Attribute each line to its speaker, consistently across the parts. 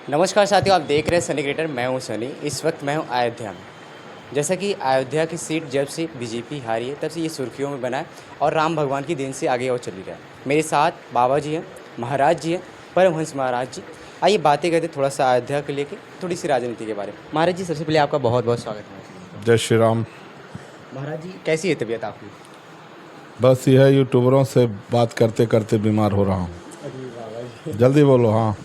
Speaker 1: नमस्कार साथियों, आप देख रहे हैं सनी क्रिएटर। मैं हूं सनी। इस वक्त मैं हूं अयोध्या में। जैसा कि अयोध्या की सीट जब से बीजेपी हारी है तब से ये सुर्खियों में बना है और राम भगवान की देन से आगे और चली रहा है। मेरे साथ बाबा जी हैं, महाराज जी हैं, परमहंस महाराज जी। आइए बातें करते थोड़ा सा अयोध्या को लेकर, थोड़ी सी राजनीति के बारे में। महाराज जी, सबसे पहले आपका बहुत बहुत स्वागत है।
Speaker 2: जय श्री राम।
Speaker 1: महाराज जी, कैसी है तबीयत आपकी?
Speaker 2: बस यह यूट्यूबरों से बात करते करते बीमार हो रहा हूँ।
Speaker 1: अरे बाबा जी,
Speaker 2: जल्दी बोलो। हाँ,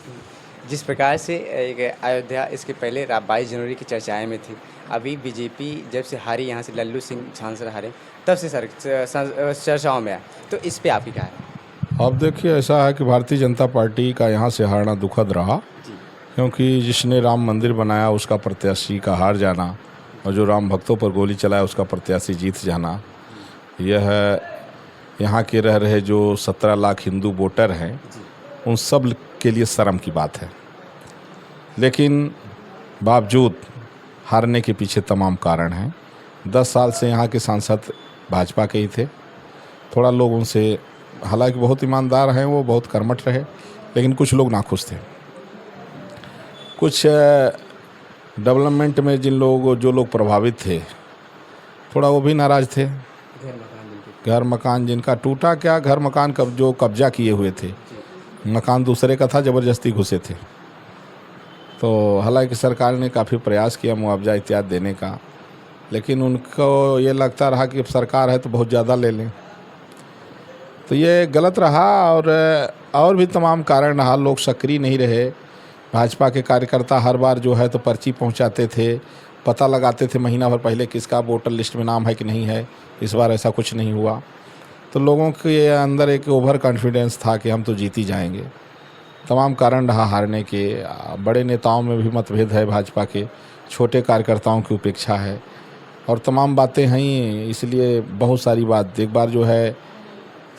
Speaker 1: जिस प्रकार से एक अयोध्या इसके पहले 22 जनवरी की चर्चाएं में थी, अभी बीजेपी जब से हारी, यहाँ से लल्लू सिंह सांसद हारे, तब से चर्चाओं में आया। तो इस पे आपकी क्या है?
Speaker 2: अब देखिए, ऐसा है कि भारतीय जनता पार्टी का यहाँ से हारना दुखद रहा,
Speaker 1: जी।
Speaker 2: क्योंकि जिसने राम मंदिर बनाया उसका प्रत्याशी का हार जाना और जो राम भक्तों पर गोली चलाया उसका प्रत्याशी जीत जाना, यह यहाँ के रह रहे जो 17 लाख हिंदू वोटर हैं उन सब के लिए शर्म की बात है। लेकिन बावजूद हारने के पीछे तमाम कारण हैं। 10 साल से यहाँ के सांसद भाजपा के ही थे। थोड़ा लोग उनसे, हालांकि बहुत ईमानदार हैं, वो बहुत कर्मठ रहे, लेकिन कुछ लोग नाखुश थे। कुछ डेवलपमेंट में जो लोग प्रभावित थे, थोड़ा वो भी नाराज़ थे। घर मकान जिनका टूटा, क्या घर मकान जो कब्जा किए हुए थे, मकान दूसरे का था, ज़बरदस्ती घुसे थे। तो हालांकि सरकार ने काफ़ी प्रयास किया मुआवजा इत्यादि देने का, लेकिन उनको ये लगता रहा कि अब सरकार है तो बहुत ज़्यादा ले लें। तो ये गलत रहा। और भी तमाम कारण रहा। लोग सक्रिय नहीं रहे। भाजपा के कार्यकर्ता हर बार जो है तो पर्ची पहुंचाते थे, पता लगाते थे महीना भर पहले किसका वोटर लिस्ट में नाम है कि नहीं है। इस बार ऐसा कुछ नहीं हुआ। तो लोगों के अंदर एक ओवर कॉन्फिडेंस था कि हम तो जीत ही जाएंगे। तमाम कारण रहा हारने के। बड़े नेताओं में भी मतभेद है भाजपा के, छोटे कार्यकर्ताओं की उपेक्षा है और तमाम बातें हैं ही। इसलिए बहुत सारी बात, एक बार जो है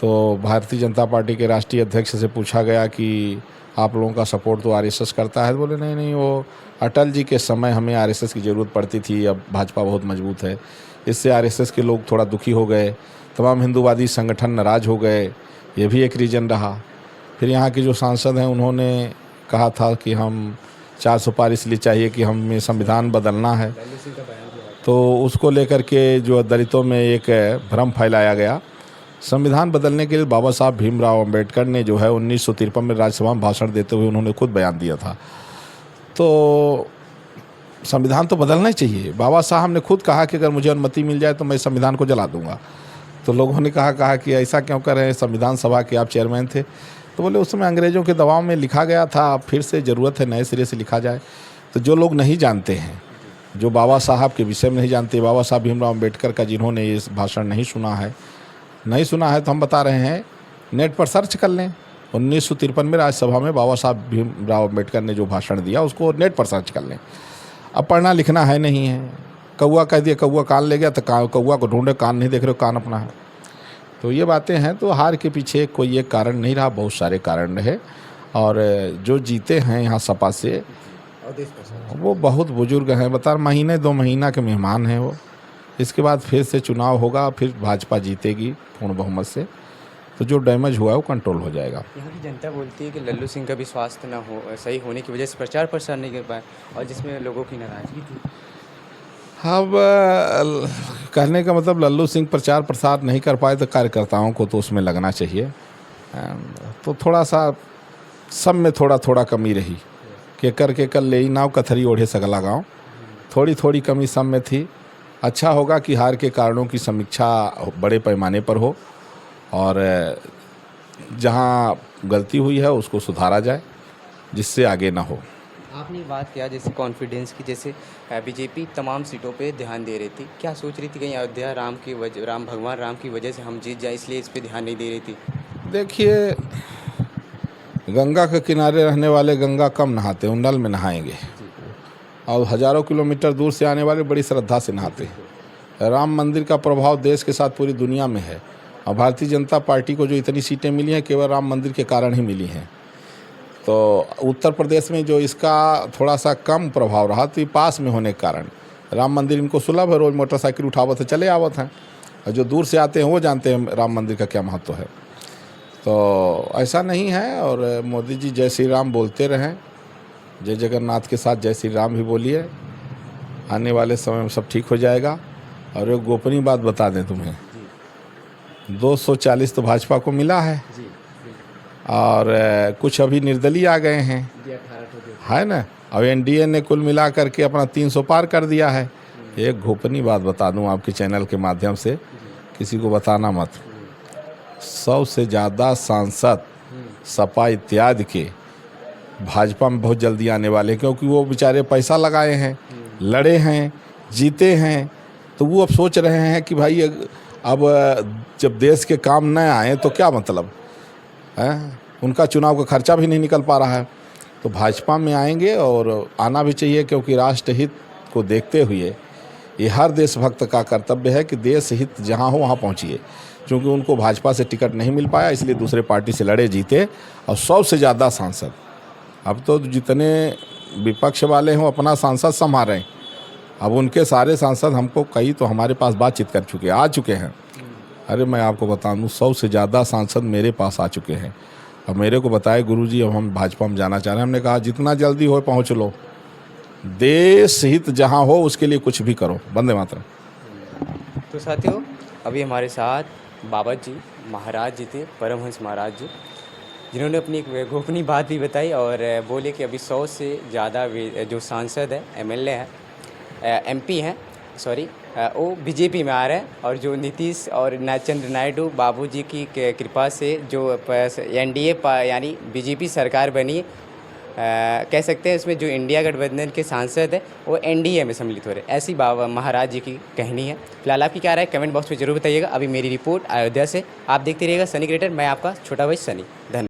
Speaker 2: तो भारतीय जनता पार्टी के राष्ट्रीय अध्यक्ष से पूछा गया कि आप लोगों का सपोर्ट तो आरएसएस करता है। बोले नहीं नहीं, वो अटल जी के समय हमें आरएसएस की ज़रूरत पड़ती थी, अब भाजपा बहुत मजबूत है। इससे आरएसएस के लोग थोड़ा दुखी हो गए, तमाम हिंदूवादी संगठन नाराज़ हो गए। ये भी एक रीज़न रहा। फिर यहाँ के जो सांसद हैं उन्होंने कहा था कि हम 400 पार इसलिए चाहिए कि हमें संविधान बदलना है। तो उसको लेकर के जो दलितों में एक भ्रम फैलाया गया। संविधान बदलने के लिए बाबा साहब भीमराव अंबेडकर ने जो है 1953 में राज्यसभा में भाषण देते हुए उन्होंने खुद बयान दिया था। तो संविधान तो बदलना ही चाहिए। बाबा साहब ने खुद कहा कि अगर मुझे अनुमति मिल जाए तो मैं संविधान को जला दूंगा। तो लोगों ने कहा कि ऐसा क्यों कर रहे हैं, संविधान सभा के आप चेयरमैन थे। तो बोले उस समय अंग्रेज़ों के दबाव में लिखा गया था, फिर से ज़रूरत है नए सिरे से लिखा जाए। तो जो लोग नहीं जानते हैं, जो बाबा साहब के विषय में नहीं जानते, बाबा साहब भीमराव अम्बेडकर का जिन्होंने ये भाषण नहीं सुना है तो हम बता रहे हैं, नेट पर सर्च कर लें। 1953 में राज्यसभा में बाबा साहब भीमराव अम्बेडकर ने जो भाषण दिया उसको नेट पर सर्च कर लें। अब पढ़ना लिखना है नहीं है। कौआ कह दिया, कौआ कान ले गया, तो कौआ को ढूंढे, कान नहीं देख रहे हो, कान अपना है। तो ये बातें हैं। तो हार के पीछे कोई एक कारण नहीं रहा, बहुत सारे कारण रहे। और जो जीते हैं यहाँ सपा से, वो बहुत बुजुर्ग हैं, बता महीने 2 महीना के मेहमान हैं वो। इसके बाद फिर से चुनाव होगा, फिर भाजपा जीतेगी पूर्ण बहुमत से। तो जो डैमेज हुआ है वो कंट्रोल हो जाएगा।
Speaker 1: यहाँ की जनता बोलती है कि लल्लू सिंह का भी स्वास्थ्य ना हो सही होने की वजह से प्रचार प्रसार नहीं कर पाए, और जिसमें लोगों की नाराज़गी थी।
Speaker 2: अब कहने का मतलब लल्लू सिंह प्रचार प्रसार नहीं कर पाए तो कार्यकर्ताओं को तो उसमें लगना चाहिए। तो थोड़ा सा सब में थोड़ा थोड़ा कमी रही। के कर ले नाव कथरी ओढ़े सगला गाँव, थोड़ी थोड़ी कमी सब में थी। अच्छा होगा कि हार के कारणों की समीक्षा बड़े पैमाने पर हो और जहां गलती हुई है उसको सुधारा जाए, जिससे आगे ना हो।
Speaker 1: आपने बात किया जैसे कॉन्फिडेंस की, जैसे बीजेपी तमाम सीटों पे ध्यान दे रही थी, क्या सोच रही थी कहीं अयोध्या राम भगवान राम की वजह से हम जीत जाए, इसलिए इस पे ध्यान नहीं दे रही थी?
Speaker 2: देखिए, गंगा के किनारे रहने वाले गंगा कम नहाते, उंडल में नहाएंगे, और हज़ारों किलोमीटर दूर से आने वाले बड़ी श्रद्धा से नहाते हैं। राम मंदिर का प्रभाव देश के साथ पूरी दुनिया में है, और भारतीय जनता पार्टी को जो इतनी सीटें मिली हैं केवल राम मंदिर के कारण ही मिली हैं। तो उत्तर प्रदेश में जो इसका थोड़ा सा कम प्रभाव रहा, तो ये पास में होने के कारण राम मंदिर इनको सुलभ है, रोज़ मोटरसाइकिल उठावत है चले आवत हैं, और जो दूर से आते हैं वो जानते हैं राम मंदिर का क्या महत्व है। तो ऐसा नहीं है। और मोदी जी जय श्री राम बोलते रहें, जय जगन्नाथ के साथ जय श्री राम भी बोलिए। आने वाले समय में सब ठीक हो जाएगा। और एक गोपनीय बात बता दें तुम्हें, 240 तो भाजपा को मिला है और कुछ अभी निर्दलीय आ गए हैं, है ना। और एनडीए ने कुल मिला करके अपना 300 पार कर दिया है। एक गोपनीय बात बता दूं आपके चैनल के माध्यम से, किसी को बताना मत, 100 से ज़्यादा सांसद सपा इत्यादि के भाजपा में बहुत जल्दी आने वाले हैं, क्योंकि वो बेचारे पैसा लगाए हैं, लड़े हैं, जीते हैं। तो वो अब सोच रहे हैं कि भाई अब जब देश के काम न आए तो क्या मतलब है। उनका चुनाव का खर्चा भी नहीं निकल पा रहा है, तो भाजपा में आएंगे और आना भी चाहिए, क्योंकि राष्ट्र हित को देखते हुए ये हर देशभक्त का कर्तव्य है कि देश हित जहाँ हो वहाँ पहुँचिए। क्योंकि उनको भाजपा से टिकट नहीं मिल पाया, इसलिए दूसरे पार्टी से लड़े, जीते और 100 से ज़्यादा सांसद। अब तो जितने विपक्ष वाले हों अपना सांसद संभाल रहे हैं। अब उनके सारे सांसद हमको कई तो हमारे पास बातचीत कर चुके, आ चुके हैं। अरे मैं आपको बता दूँ, 100 से ज़्यादा सांसद मेरे पास आ चुके हैं। अब मेरे को बताए गुरुजी अब हम भाजपा में जाना चाह रहे हैं। हमने कहा जितना जल्दी हो पहुँच लो, देश हित जहाँ हो उसके लिए कुछ भी करो। वंदे मातरम।
Speaker 1: तो साथियों, अभी हमारे साथ बाबा जी महाराज जी थे, परमहंस महाराज जी, जिन्होंने अपनी एक गोपनीय बात भी बताई और बोले कि अभी 100 से ज़्यादा जो सांसद है, एमएलए हैं, एमपी हैं, सॉरी, वो बीजेपी में आ रहे हैं। और जो नीतीश और चंद्र नायडू बाबूजी की कृपा से जो एनडीए यानी बीजेपी सरकार बनी, कह सकते हैं इसमें जो इंडिया गठबंधन के सांसद हैं वो एनडीए में सम्मिलित हो रहे हैं। ऐसी बाबा महाराज जी की कहनी है। फिलहाल आपकी क्या राय है कमेंट बॉक्स में जरूर बताइएगा। अभी मेरी रिपोर्ट अयोध्या से, आप देखते रहिएगा सनी क्रिएटर। मैं आपका छोटा भाई सनी। धन्यवाद।